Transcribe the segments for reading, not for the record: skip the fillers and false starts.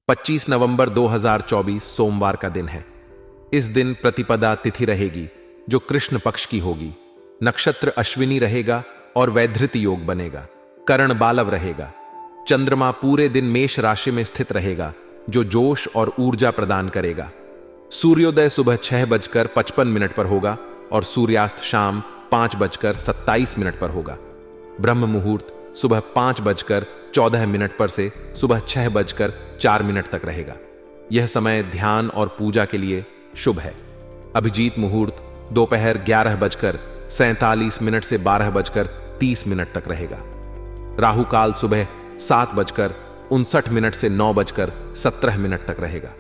25 नवंबर 2024 सोमवार का दिन है। इस दिन प्रतिपदा तिथि रहेगी जो कृष्ण पक्ष की होगी। नक्षत्र अश्विनी रहेगा और वैधृत योग बनेगा। करण बालव रहेगा। चंद्रमा पूरे दिन मेष राशि में स्थित रहेगा जो जोश और ऊर्जा प्रदान करेगा। सूर्योदय सुबह 6:55 पर होगा और सूर्यास्त शाम 5:27 पर होगा। ब्रह्म मुहूर्त सुबह 5:14 पर से सुबह 6:04 तक रहेगा। यह समय ध्यान और पूजा के लिए शुभ है। अभिजीत मुहूर्त दोपहर 11:47 से 12:30 तक रहेगा। राहु काल सुबह 7:59 से 9:17 तक रहेगा।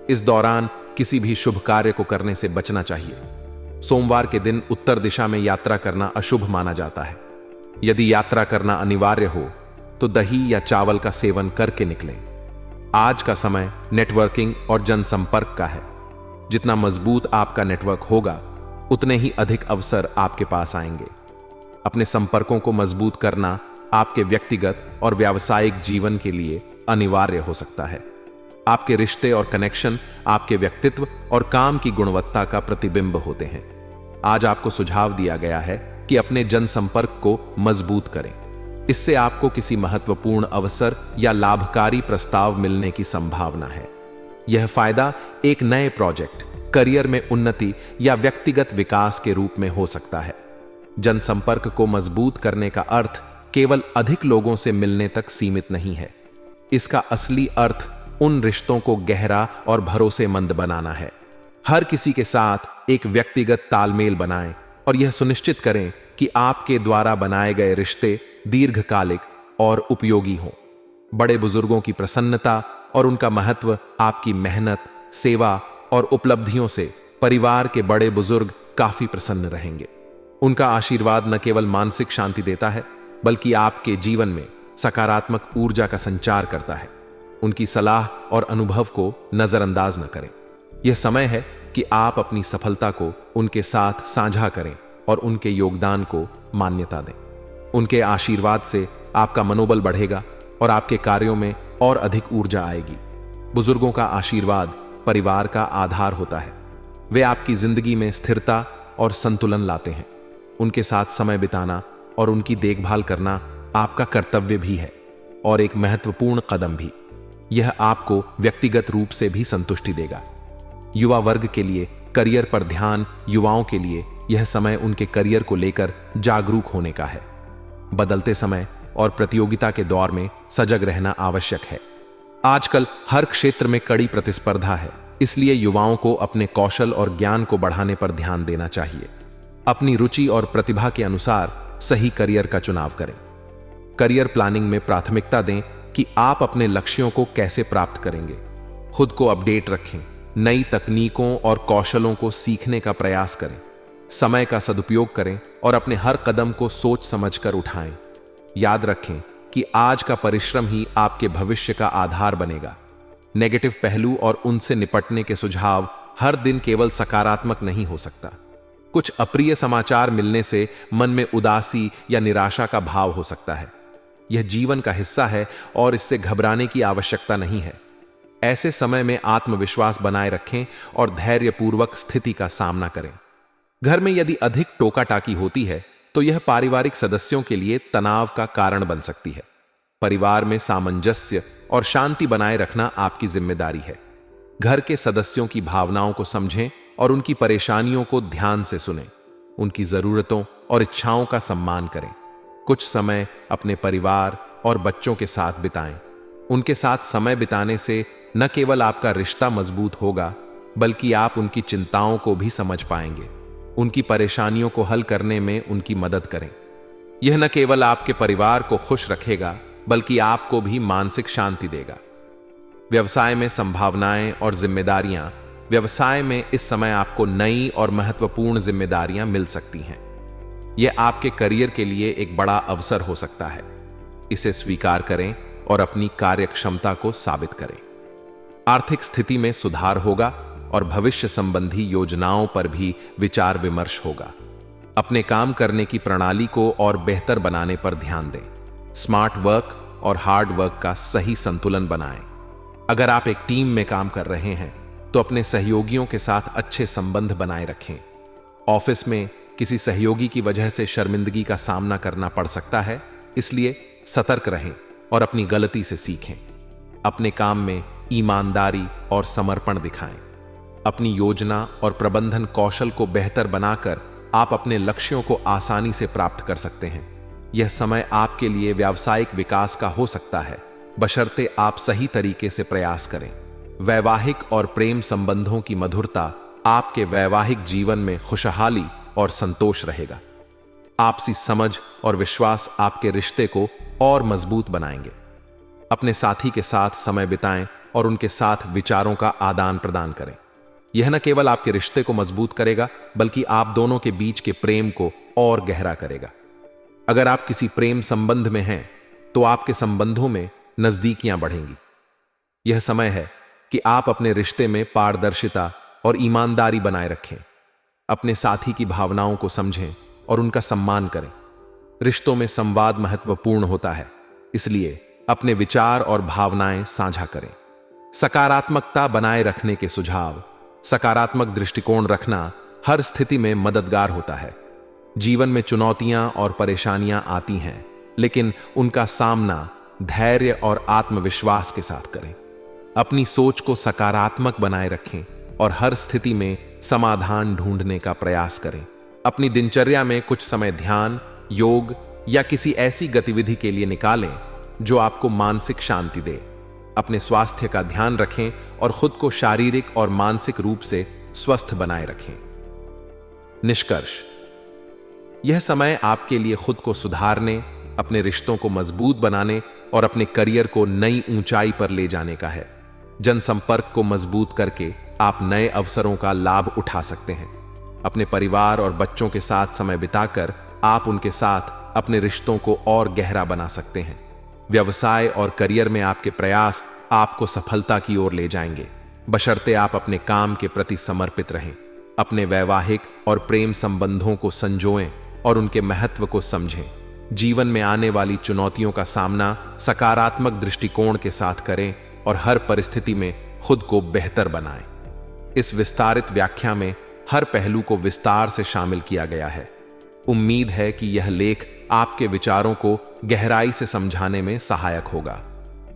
इस दौरान किसी भी शुभ कार्य को करने से बचना चाहिए। सोमवार के दिन उत्तर दिशा में यात्रा करना अशुभ माना जाता है। यदि यात्रा करना अनिवार्य हो तो दही या चावल का सेवन करके निकलें। आज का समय नेटवर्किंग और जनसंपर्क का है। जितना मजबूत आपका नेटवर्क होगा उतने ही अधिक अवसर आपके पास आएंगे। अपने संपर्कों को मजबूत करना आपके व्यक्तिगत और व्यावसायिक जीवन के लिए अनिवार्य हो सकता है। आपके रिश्ते और कनेक्शन आपके व्यक्तित्व और काम की गुणवत्ता का प्रतिबिंब होते हैं। आज आपको सुझाव दिया गया है कि अपने जनसंपर्क को मजबूत करें। इससे आपको किसी महत्वपूर्ण अवसर या लाभकारी प्रस्ताव मिलने की संभावना है। यह फायदा एक नए प्रोजेक्ट, करियर में उन्नति या व्यक्तिगत विकास के रूप में हो सकता है। जनसंपर्क को मजबूत करने का अर्थ केवल अधिक लोगों से मिलने तक सीमित नहीं है। इसका असली अर्थ उन रिश्तों को गहरा और भरोसेमंद बनाना है। हर किसी के साथ एक व्यक्तिगत तालमेल बनाएं और यह सुनिश्चित करें कि आपके द्वारा बनाए गए रिश्ते दीर्घकालिक और उपयोगी हों। बड़े बुजुर्गों की प्रसन्नता और उनका महत्व आपकी मेहनत, सेवा और उपलब्धियों से परिवार के बड़े बुजुर्ग काफी प्रसन्न रहेंगे। उनका आशीर्वाद न केवल मानसिक शांति देता है बल्कि आपके जीवन में सकारात्मक ऊर्जा का संचार करता है। उनकी सलाह और अनुभव को नजरअंदाज न करें। यह समय है कि आप अपनी सफलता को उनके साथ साझा करें और उनके योगदान को मान्यता दें। उनके आशीर्वाद से आपका मनोबल बढ़ेगा और आपके कार्यों में और अधिक ऊर्जा आएगी। बुजुर्गों का आशीर्वाद परिवार का आधार होता है। वे आपकी जिंदगी में स्थिरता और संतुलन लाते हैं। उनके साथ समय बिताना और उनकी देखभाल करना आपका कर्तव्य भी है और एक महत्वपूर्ण कदम भी। यह आपको व्यक्तिगत रूप से भी संतुष्टि देगा। युवा वर्ग के लिए करियर पर ध्यान। युवाओं के लिए यह समय उनके करियर को लेकर जागरूक होने का है। बदलते समय और प्रतियोगिता के दौर में सजग रहना आवश्यक है। आजकल हर क्षेत्र में कड़ी प्रतिस्पर्धा है, इसलिए युवाओं को अपने कौशल और ज्ञान को बढ़ाने पर ध्यान देना चाहिए। अपनी रुचि और प्रतिभा के अनुसार सही करियर का चुनाव करें। करियर प्लानिंग में प्राथमिकता दें कि आप अपने लक्ष्यों को कैसे प्राप्त करेंगे। खुद को अपडेट रखें। नई तकनीकों और कौशलों को सीखने का प्रयास करें। समय का सदुपयोग करें और अपने हर कदम को सोच समझकर उठाएं। याद रखें कि आज का परिश्रम ही आपके भविष्य का आधार बनेगा। नेगेटिव पहलू और उनसे निपटने के सुझाव हर दिन केवल सकारात्मक नहीं हो सकता। कुछ अप्रिय समाचार मिलने से मन में उदासी या निराशा का भाव हो सकता है। यह जीवन का हिस्सा है और इससे घबराने की आवश्यकता नहीं है। ऐसे समय में आत्मविश्वास बनाए रखें और धैर्यपूर्वक स्थिति का सामना करें। घर में यदि अधिक टोका टाकी होती है तो यह पारिवारिक सदस्यों के लिए तनाव का कारण बन सकती है। परिवार में सामंजस्य और शांति बनाए रखना आपकी जिम्मेदारी है। घर के सदस्यों की भावनाओं को समझें और उनकी परेशानियों को ध्यान से सुनें। उनकी जरूरतों और इच्छाओं का सम्मान करें। कुछ समय अपने परिवार और बच्चों के साथ बिताएं। उनके साथ समय बिताने से न केवल आपका रिश्ता मजबूत होगा बल्कि आप उनकी चिंताओं को भी समझ पाएंगे। उनकी परेशानियों को हल करने में उनकी मदद करें। यह न केवल आपके परिवार को खुश रखेगा बल्कि आपको भी मानसिक शांति देगा। व्यवसाय में संभावनाएं और जिम्मेदारियां। व्यवसाय में इस समय आपको नई और महत्वपूर्ण जिम्मेदारियां मिल सकती हैं। यह आपके करियर के लिए एक बड़ा अवसर हो सकता है। इसे स्वीकार करें और अपनी कार्यक्षमता को साबित करें। आर्थिक स्थिति में सुधार होगा और भविष्य संबंधी योजनाओं पर भी विचार विमर्श होगा। अपने काम करने की प्रणाली को और बेहतर बनाने पर ध्यान दें। स्मार्ट वर्क और हार्ड वर्क का सही संतुलन बनाएं। अगर आप एक टीम में काम कर रहे हैं तो अपने सहयोगियों के साथ अच्छे संबंध बनाए रखें। ऑफिस में किसी सहयोगी की वजह से शर्मिंदगी का सामना करना पड़ सकता है, इसलिए सतर्क रहें और अपनी गलती से सीखें। अपने काम में ईमानदारी और समर्पण दिखाएं। अपनी योजना और प्रबंधन कौशल को बेहतर बनाकर आप अपने लक्ष्यों को आसानी से प्राप्त कर सकते हैं। यह समय आपके लिए व्यावसायिक विकास का हो सकता है, बशर्ते आप सही तरीके से प्रयास करें। वैवाहिक और प्रेम संबंधों की मधुरता आपके वैवाहिक जीवन में खुशहाली और संतोष रहेगा। आपसी समझ और विश्वास आपके रिश्ते को और मजबूत बनाएंगे। अपने साथी के साथ समय बिताएं और उनके साथ विचारों का आदान प्रदान करें। यह न केवल आपके रिश्ते को मजबूत करेगा, बल्कि आप दोनों के बीच के प्रेम को और गहरा करेगा। अगर आप किसी प्रेम संबंध में हैं तो आपके संबंधों में नजदीकियां बढ़ेंगी। यह समय है कि आप अपने रिश्ते में पारदर्शिता और ईमानदारी बनाए रखें। अपने साथी की भावनाओं को समझें और उनका सम्मान करें। रिश्तों में संवाद महत्वपूर्ण होता है, इसलिए अपने विचार और भावनाएं साझा करें। सकारात्मकता बनाए रखने के सुझाव। सकारात्मक दृष्टिकोण रखना हर स्थिति में मददगार होता है। जीवन में चुनौतियां और परेशानियां आती हैं, लेकिन उनका सामना धैर्य और आत्मविश्वास के साथ करें। अपनी सोच को सकारात्मक बनाए रखें और हर स्थिति में समाधान ढूंढने का प्रयास करें। अपनी दिनचर्या में कुछ समय ध्यान, योग या किसी ऐसी गतिविधि के लिए निकालें जो आपको मानसिक शांति दे। अपने स्वास्थ्य का ध्यान रखें और खुद को शारीरिक और मानसिक रूप से स्वस्थ बनाए रखें। निष्कर्ष: यह समय आपके लिए खुद को सुधारने, अपने रिश्तों को मजबूत बनाने और अपने करियर को नई ऊंचाई पर ले जाने का है। जनसंपर्क को मजबूत करके आप नए अवसरों का लाभ उठा सकते हैं। अपने परिवार और बच्चों के साथ समय बिताकर आप उनके साथ अपने रिश्तों को और गहरा बना सकते हैं। व्यवसाय और करियर में आपके प्रयास आपको सफलता की ओर ले जाएंगे, बशर्ते आप अपने काम के प्रति समर्पित रहें। अपने वैवाहिक और प्रेम संबंधों को संजोएं और उनके महत्व को समझें। जीवन में आने वाली चुनौतियों का सामना सकारात्मक दृष्टिकोण के साथ करें और हर परिस्थिति में खुद को बेहतर बनाएं। इस विस्तारित व्याख्या में हर पहलू को विस्तार से शामिल किया गया है। उम्मीद है कि यह लेख आपके विचारों को गहराई से समझाने में सहायक होगा।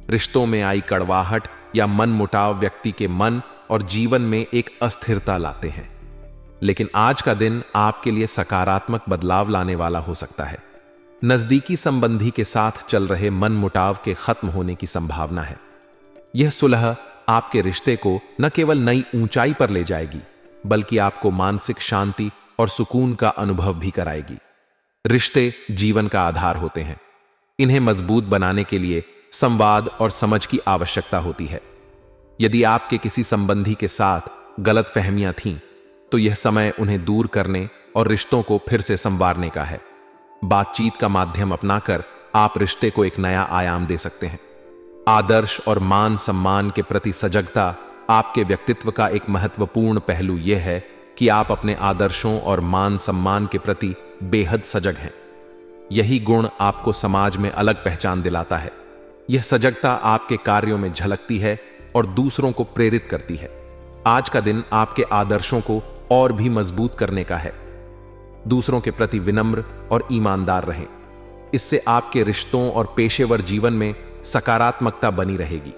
रिश्तों में आई कड़वाहट या मनमुटाव व्यक्ति के मन और जीवन में एक अस्थिरता लाते हैं, लेकिन आज का दिन आपके लिए सकारात्मक बदलाव लाने वाला हो सकता है। नजदीकी संबंधी के साथ चल रहे मनमुटाव के खत्म होने की संभावना है। यह सुलह आपके रिश्ते को न केवल नई ऊंचाई पर ले जाएगी, बल्कि आपको मानसिक शांति और सुकून का अनुभव भी कराएगी। रिश्ते जीवन का आधार होते हैं। इन्हें मजबूत बनाने के लिए संवाद और समझ की आवश्यकता होती है। यदि आपके किसी संबंधी के साथ गलतफहमियां थीं, तो यह समय उन्हें दूर करने और रिश्तों को फिर से संवारने का है। बातचीत का माध्यम अपनाकर आप रिश्ते को एक नया आयाम दे सकते हैं। आदर्श और मान सम्मान के प्रति सजगता आपके व्यक्तित्व का एक महत्वपूर्ण पहलू यह है कि आप अपने आदर्शों और मान सम्मान के प्रति बेहद सजग हैं। यही गुण आपको समाज में अलग पहचान दिलाता है। यह सजगता आपके कार्यों में झलकती है और दूसरों को प्रेरित करती है। आज का दिन आपके आदर्शों को और भी मजबूत करने का है। दूसरों के प्रति विनम्र और ईमानदार रहें। इससे आपके रिश्तों और पेशेवर जीवन में सकारात्मकता बनी रहेगी।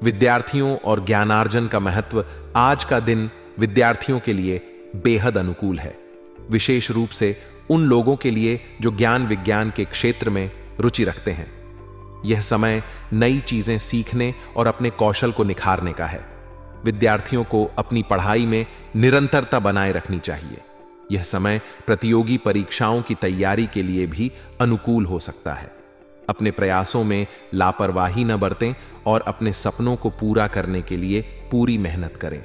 विद्यार्थियों और ज्ञानार्जन का महत्व। आज का दिन विद्यार्थियों के लिए बेहद अनुकूल है, विशेष रूप से उन लोगों के लिए जो ज्ञान विज्ञान के क्षेत्र में रुचि रखते हैं। यह समय नई चीजें सीखने और अपने कौशल को निखारने का है। विद्यार्थियों को अपनी पढ़ाई में निरंतरता बनाए रखनी चाहिए। यह समय प्रतियोगी परीक्षाओं की तैयारी के लिए भी अनुकूल हो सकता है। अपने प्रयासों में लापरवाही न बरतें और अपने सपनों को पूरा करने के लिए पूरी मेहनत करें।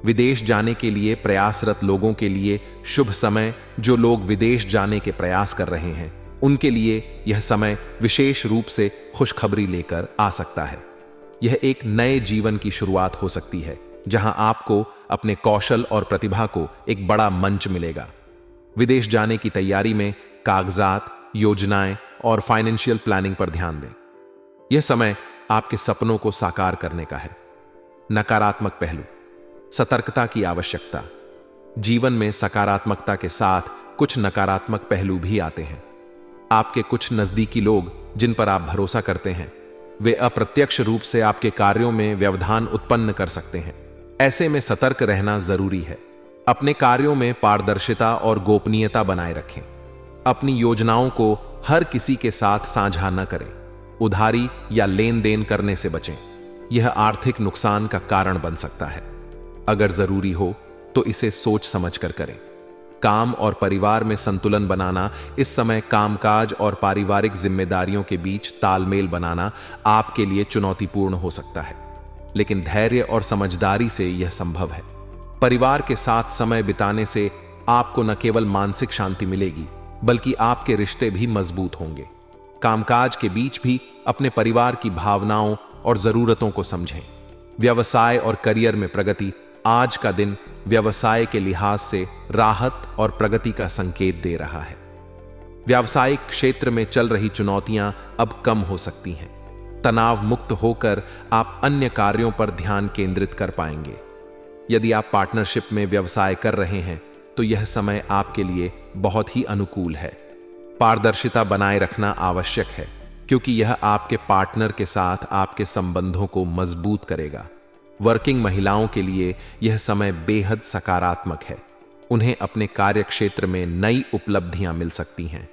विदेश जाने के लिए प्रयासरत लोगों के लिए शुभ समय। जो लोग विदेश जाने के प्रयास कर रहे हैं, उनके लिए यह समय विशेष रूप से खुशखबरी लेकर आ सकता है। यह एक नए जीवन की शुरुआत हो सकती है, जहां आपको अपने कौशल और प्रतिभा को एक बड़ा मंच मिलेगा। विदेश जाने की तैयारी में कागजात, योजनाएं और फाइनेंशियल प्लानिंग पर ध्यान दें। यह समय आपके सपनों को साकार करने का है। नकारात्मक पहलू, सतर्कता की आवश्यकता। जीवन में सकारात्मकता के साथ कुछ नकारात्मक पहलू भी आते हैं। आपके कुछ नजदीकी लोग जिन पर आप भरोसा करते हैं, वे अप्रत्यक्ष रूप से आपके कार्यों में व्यवधान उत्पन्न कर सकते हैं। ऐसे में सतर्क रहना जरूरी है। अपने कार्यों में पारदर्शिता और गोपनीयता बनाए रखें। अपनी योजनाओं को हर किसी के साथ साझा न करें। उधारी या लेन देन करने से बचें। यह आर्थिक नुकसान का कारण बन सकता है। अगर जरूरी हो तो इसे सोच समझ कर करें। काम और परिवार में संतुलन बनाना। इस समय कामकाज और पारिवारिक जिम्मेदारियों के बीच तालमेल बनाना आपके लिए चुनौतीपूर्ण हो सकता है, लेकिन धैर्य और समझदारी से यह संभव है। परिवार के साथ समय बिताने से आपको न केवल मानसिक शांति मिलेगी, बल्कि आपके रिश्ते भी मजबूत होंगे। कामकाज के बीच भी अपने परिवार की भावनाओं और जरूरतों को समझें। व्यवसाय और करियर में प्रगति। आज का दिन व्यवसाय के लिहाज से राहत और प्रगति का संकेत दे रहा है। व्यावसायिक क्षेत्र में चल रही चुनौतियां अब कम हो सकती हैं। तनाव मुक्त होकर आप अन्य कार्यों पर ध्यान केंद्रित कर पाएंगे। यदि आप पार्टनरशिप में व्यवसाय कर रहे हैं तो यह समय आपके लिए बहुत ही अनुकूल है। पारदर्शिता बनाए रखना आवश्यक है, क्योंकि यह आपके पार्टनर के साथ आपके संबंधों को मजबूत करेगा। वर्किंग महिलाओं के लिए यह समय बेहद सकारात्मक है। उन्हें अपने कार्य क्षेत्र में नई उपलब्धियां मिल सकती हैं।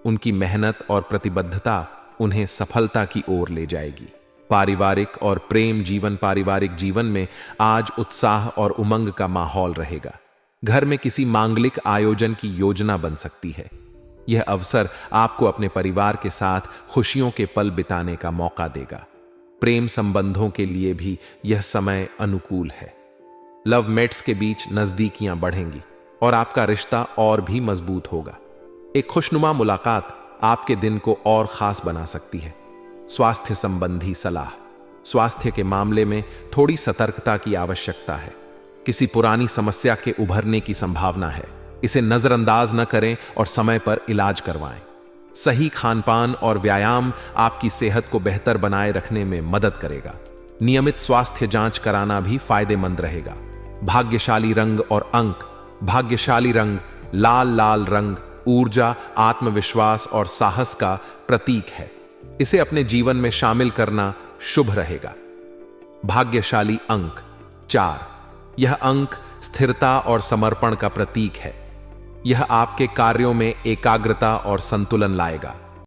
उनकी मेहनत और प्रतिबद्धता उन्हें सफलता की ओर ले जाएगी। पारिवारिक और प्रेम जीवन। पारिवारिक जीवन में आज उत्साह और उमंग का माहौल रहेगा। घर में किसी मांगलिक आयोजन की योजना बन सकती है। यह अवसर आपको अपने परिवार के साथ खुशियों के पल बिताने का मौका देगा। प्रेम संबंधों के लिए भी यह समय अनुकूल है। लव मेट्स के बीच नजदीकियां बढ़ेंगी और आपका रिश्ता और भी मजबूत होगा। एक खुशनुमा मुलाकात आपके दिन को और खास बना सकती है। स्वास्थ्य संबंधी सलाह। स्वास्थ्य के मामले में थोड़ी सतर्कता की आवश्यकता है। किसी पुरानी समस्या के उभरने की संभावना है। इसे नजरअंदाज न करें और समय पर इलाज करवाएं। सही खानपान और व्यायाम आपकी सेहत को बेहतर बनाए रखने में मदद करेगा। नियमित स्वास्थ्य जांच कराना भी फायदेमंद रहेगा। भाग्यशाली रंग और अंक। भाग्यशाली रंग लाल रंग ऊर्जा, आत्मविश्वास और साहस का प्रतीक है। इसे अपने जीवन में शामिल करना शुभ रहेगा। भाग्यशाली अंक 4। यह अंक स्थिरता और समर्पण का प्रतीक है। यह आपके कार्यों में एकाग्रता और संतुलन लाएगा।